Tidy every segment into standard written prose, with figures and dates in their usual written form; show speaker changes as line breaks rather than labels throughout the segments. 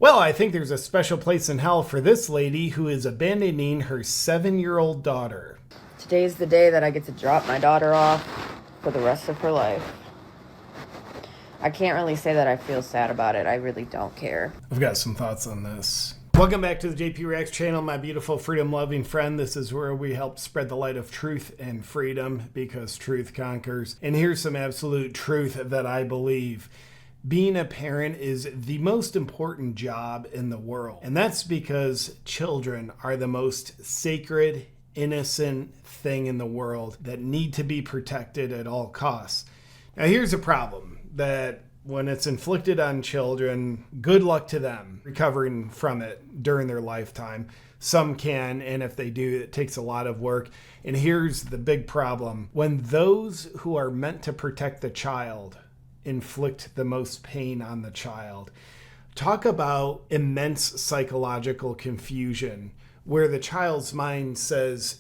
Well, I think there's a special place in hell for this lady who is abandoning her 7-year-old daughter.
Today's the day that I get to drop my daughter off for the rest of her life. I can't really say that I feel sad about it. I really don't care.
I've got some thoughts on this. Welcome back to the JP Reacts channel, my beautiful freedom-loving friend. This is where we help spread the light of truth and freedom because truth conquers. And here's some absolute truth that I believe. Being a parent is the most important job in the world. And that's because children are the most sacred, innocent thing in the world that need to be protected at all costs. Now here's a problem that when it's inflicted on children, good luck to them recovering from it during their lifetime. Some can, and if they do, it takes a lot of work. And here's the big problem. When those who are meant to protect the child inflict the most pain on the child, talk about immense psychological confusion where the child's mind says,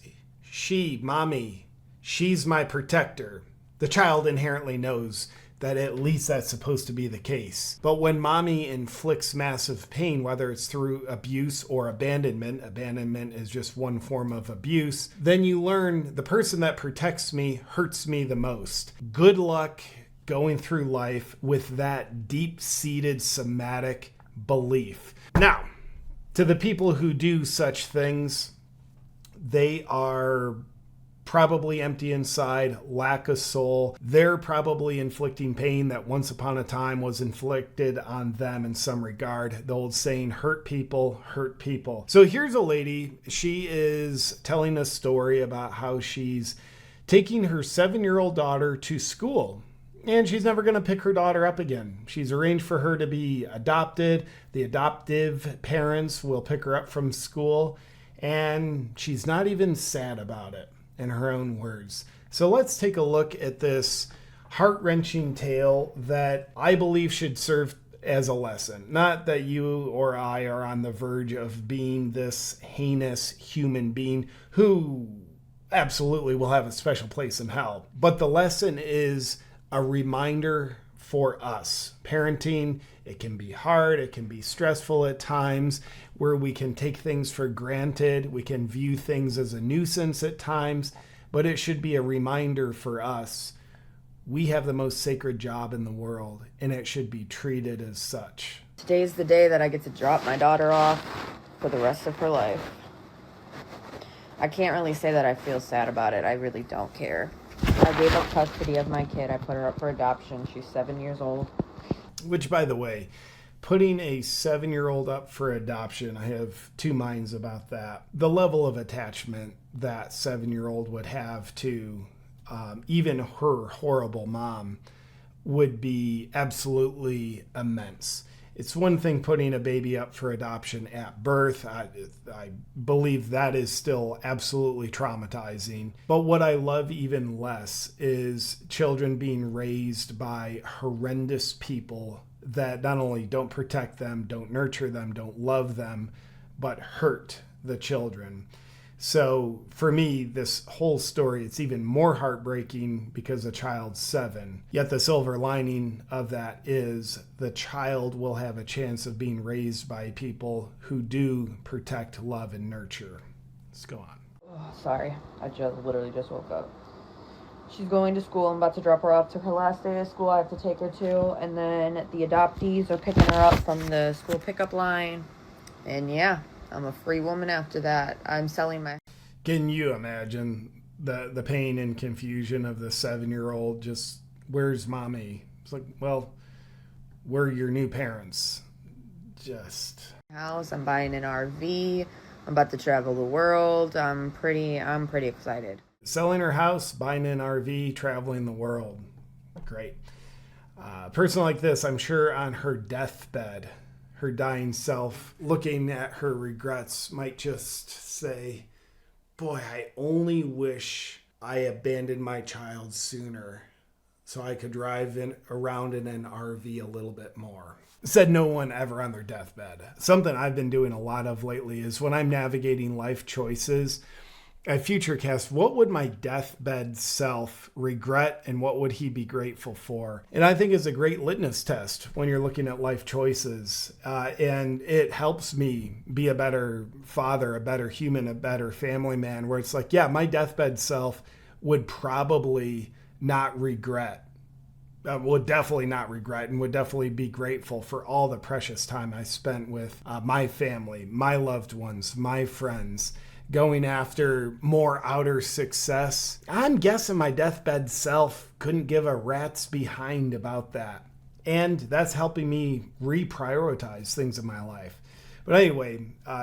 mommy, she's my protector. The child inherently knows that at least that's supposed to be the case. But when mommy inflicts massive pain, whether it's through abuse or abandonment is just one form of abuse, then you learn the person that protects me hurts me the most. Good luck going through life with that deep-seated somatic belief. Now, to the people who do such things, they are probably empty inside, lack a soul. They're probably inflicting pain that once upon a time was inflicted on them in some regard. The old saying, hurt people hurt people. So here's a lady. She is telling a story about how she's taking her 7-year-old daughter to school. And she's never going to pick her daughter up again. She's arranged for her to be adopted. The adoptive parents will pick her up from school. And she's not even sad about it, in her own words. So let's take a look at this heart-wrenching tale that I believe should serve as a lesson. Not that you or I are on the verge of being this heinous human being who absolutely will have a special place in hell. But the lesson is a reminder for us. Parenting, it can be hard, it can be stressful at times, where we can take things for granted, we can view things as a nuisance at times, but it should be a reminder for us. We have the most sacred job in the world, and it should be treated as such.
Today's the day that I get to drop my daughter off for the rest of her life. I can't really say that I feel sad about it. I really don't care. I gave up custody of my kid. I put her up for adoption. She's 7 years old.
Which, by the way, putting a 7-year-old up for adoption, I have two minds about that. The level of attachment that 7-year-old would have to even her horrible mom would be absolutely immense. It's one thing putting a baby up for adoption at birth. I believe that is still absolutely traumatizing. But what I love even less is children being raised by horrendous people that not only don't protect them, don't nurture them, don't love them, but hurt the children. So for me, this whole story, it's even more heartbreaking because the child's 7. Yet the silver lining of that is the child will have a chance of being raised by people who do protect, love, and nurture. Let's go on.
Oh, sorry, I literally just woke up. She's going to school. I'm about to drop her off to her last day of school. I have to take her to, and then the adoptees are picking her up from the school pickup line. And yeah, I'm a free woman after that. I'm selling my...
Can you imagine the pain and confusion of the 7-year-old just, where's mommy? It's like, well, we're your new parents. Just...
house. I'm buying an RV. I'm about to travel the world. I'm pretty excited.
Selling her house, buying an RV, traveling the world. Great. A person like this, I'm sure on her deathbed, her dying self, looking at her regrets, might just say, boy, I only wish I abandoned my child sooner so I could drive around in an RV a little bit more. Said no one ever on their deathbed. Something I've been doing a lot of lately is when I'm navigating life choices, At Futurecast, what would my deathbed self regret and what would he be grateful for? And I think it's a great litmus test when you're looking at life choices. And it helps me be a better father, a better human, a better family man, where it's like, yeah, my deathbed self would probably not regret. Would definitely not regret and would definitely be grateful for all the precious time I spent with my family, my loved ones, my friends, going after more outer success. I'm guessing my deathbed self couldn't give a rat's behind about that. And that's helping me reprioritize things in my life. But anyway,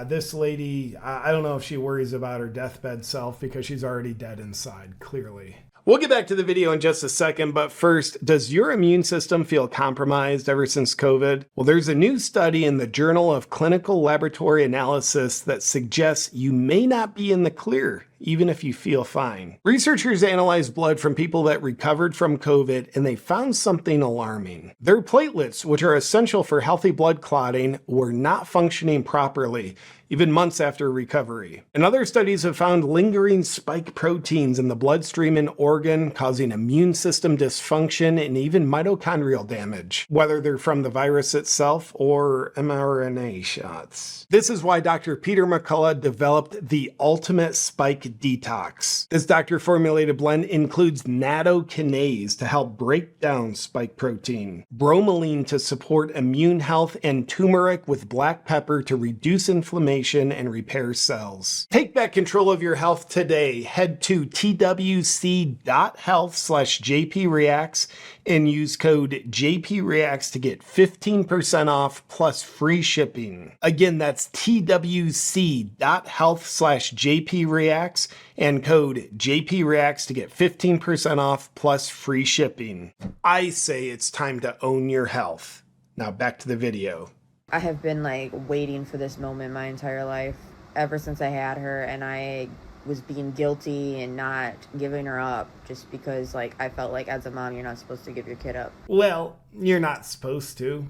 this lady, I don't know if she worries about her deathbed self because she's already dead inside, clearly. We'll get back to the video in just a second, but first, does your immune system feel compromised ever since COVID? Well, there's a new study in the Journal of Clinical Laboratory Analysis that suggests you may not be in the clear, even if you feel fine. Researchers analyzed blood from people that recovered from COVID, and they found something alarming. Their platelets, which are essential for healthy blood clotting, were not functioning properly, even months after recovery. And other studies have found lingering spike proteins in the bloodstream and organ, causing immune system dysfunction and even mitochondrial damage, whether they're from the virus itself or mRNA shots. This is why Dr. Peter McCullough developed the Ultimate Spike Detox. This doctor-formulated blend includes nattokinase to help break down spike protein, bromelain to support immune health, and turmeric with black pepper to reduce inflammation and repair cells. Take back control of your health today. Head to twc.health/jpreacts and use code JPReacts to get 15% off plus free shipping. Again, that's twc.health/jpreacts and code JPReacts to get 15% off plus free shipping. I say it's time to own your health. Now back to the video.
I have been waiting for this moment my entire life, ever since I had her, and I was being guilty and not giving her up just because I felt like as a mom you're not supposed to give your kid up.
Well, you're not supposed to.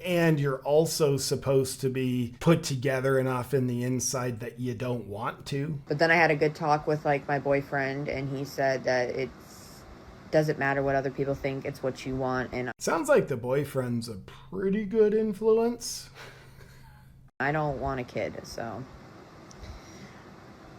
And you're also supposed to be put together enough in the inside that you don't want to.
But then I had a good talk with my boyfriend, and he said that it doesn't matter what other people think, it's what you want. And
sounds like the boyfriend's a pretty good influence.
I don't want a kid, so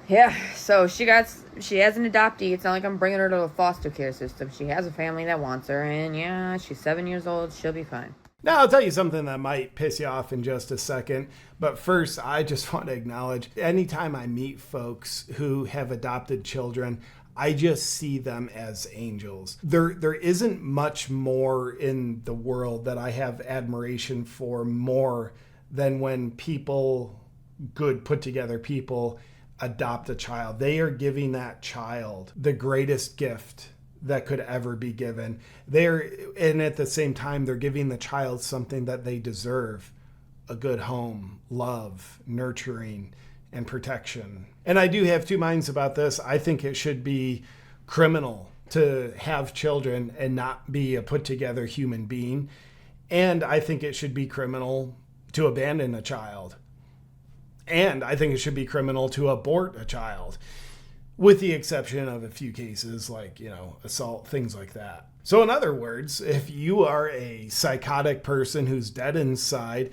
yeah. So she has an adoptee. It's not like I'm bringing her to a foster care system. She has a family that wants her, and yeah, she's 7 years old. She'll be fine.
Now, I'll tell you something that might piss you off in just a second, but first, I just want to acknowledge anytime I meet folks who have adopted children, I just see them as angels. There isn't much more in the world that I have admiration for more than when people, good put together people, adopt a child. They are giving that child the greatest gift that could ever be given. And at the same time, they're giving the child something that they deserve: a good home, love, nurturing, and protection. And I do have two minds about this. I think it should be criminal to have children and not be a put together human being. And I think it should be criminal to abandon a child. And I think it should be criminal to abort a child, with the exception of a few cases like, assault, things like that. So in other words, if you are a psychotic person who's dead inside,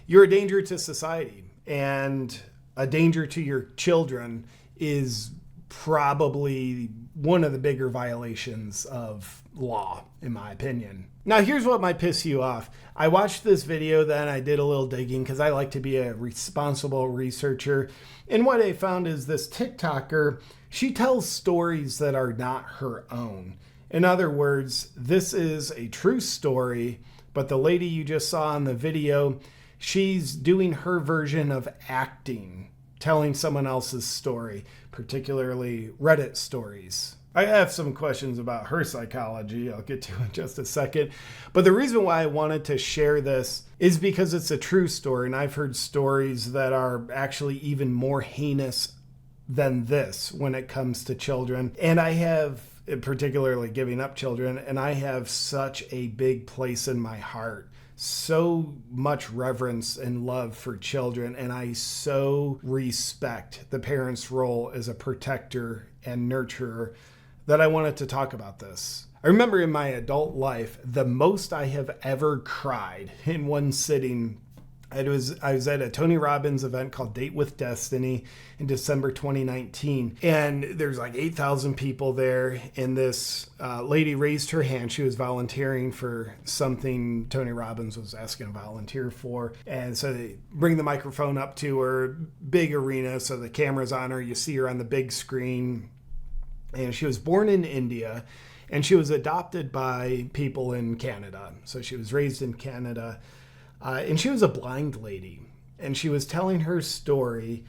you're a danger to society, and a danger to your children is probably one of the bigger violations of law, in my opinion. Now, here's what might piss you off. I watched this video, then I did a little digging because I like to be a responsible researcher. And what I found is this TikToker, she tells stories that are not her own. In other words, this is a true story, but the lady you just saw in the video, she's doing her version of acting, telling someone else's story, particularly Reddit stories. I have some questions about her psychology I'll get to in just a second. But the reason why I wanted to share this is because it's a true story, and I've heard stories that are actually even more heinous than this when it comes to children. And I have, particularly giving up children, and I have such a big place in my heart so much reverence and love for children, and I so respect the parent's role as a protector and nurturer that I wanted to talk about this. I remember in my adult life, the most I have ever cried in one sitting, I was at a Tony Robbins event called Date with Destiny in December 2019. And there's like 8,000 people there. And this lady raised her hand. She was volunteering for something Tony Robbins was asking to volunteer for. And so they bring the microphone up to her, big arena. So the camera's on her. You see her on the big screen. And she was born in India. And she was adopted by people in Canada. So she was raised in Canada. And she was a blind lady, and she was telling her story,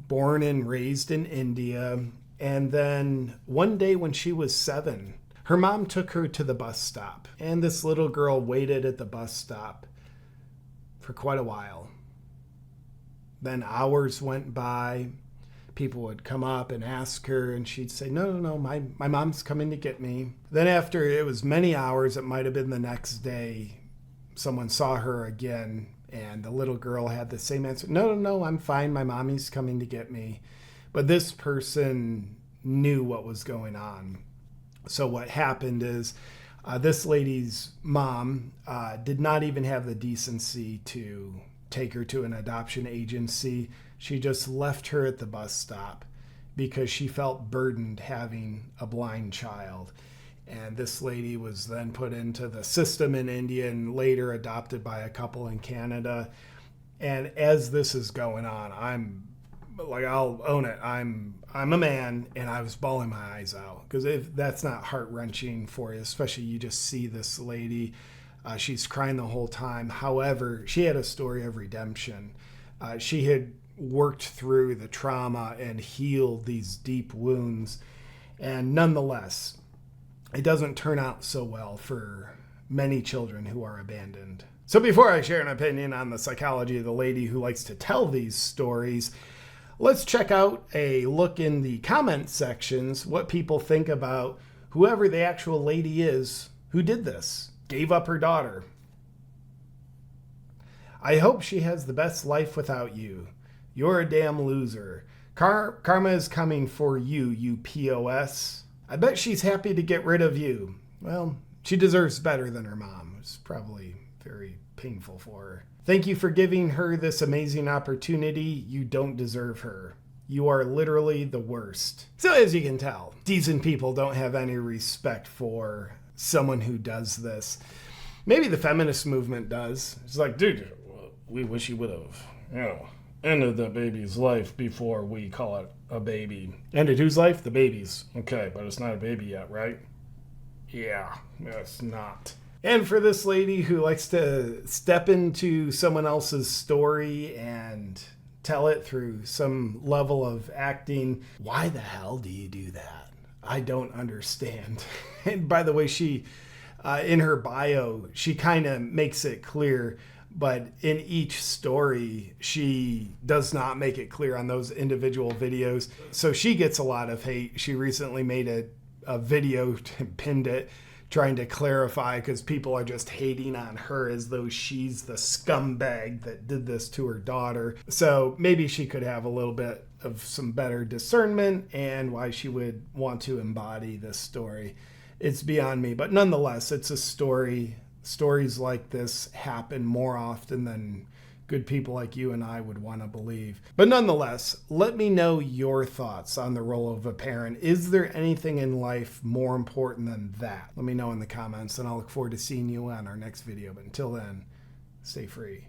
born and raised in India. And then one day when she was 7, her mom took her to the bus stop, and this little girl waited at the bus stop for quite a while. Then hours went by. People would come up and ask her, and she'd say, no, my mom's coming to get me. Then after it was many hours, it might have been the next day, someone saw her again, and the little girl had the same answer. No, I'm fine. My mommy's coming to get me. But this person knew what was going on. So what happened is this lady's mom did not even have the decency to take her to an adoption agency. She just left her at the bus stop because she felt burdened having a blind child. And this lady was then put into the system in India and later adopted by a couple in Canada. And as this is going on, I'll own it. I'm a man, and I was bawling my eyes out, because if that's not heart-wrenching for you, especially you just see this lady, she's crying the whole time. However, she had a story of redemption. She had worked through the trauma and healed these deep wounds, and nonetheless, it doesn't turn out so well for many children who are abandoned. So before I share an opinion on the psychology of the lady who likes to tell these stories, let's check out a look in the comment sections, what people think about whoever the actual lady is who did this, gave up her daughter. I hope she has the best life without you. You're a damn loser. Karma is coming for you, you POS. I bet she's happy to get rid of you. Well, she deserves better than her mom. It's probably very painful for her. Thank you for giving her this amazing opportunity. You don't deserve her. You are literally the worst. So as you can tell, decent people don't have any respect for someone who does this. Maybe the feminist movement does. It's like, dude, we wish you would have, ended the baby's life before we call it a baby. Ended whose life? The baby's. Okay, but it's not a baby yet, right? Yeah, it's not. And for this lady who likes to step into someone else's story and tell it through some level of acting, why the hell do you do that? I don't understand. And by the way, she, in her bio, she kind of makes it clear, but in each story, she does not make it clear on those individual videos. So she gets a lot of hate. She recently made a video and pinned it, trying to clarify, because people are just hating on her as though she's the scumbag that did this to her daughter. So maybe she could have a little bit of some better discernment and why she would want to embody this story. It's beyond me. But nonetheless, it's a story. Stories like this happen more often than good people like you and I would want to believe. But nonetheless, let me know your thoughts on the role of a parent. Is there anything in life more important than that? Let me know in the comments, and I'll look forward to seeing you on our next video. But until then, stay free.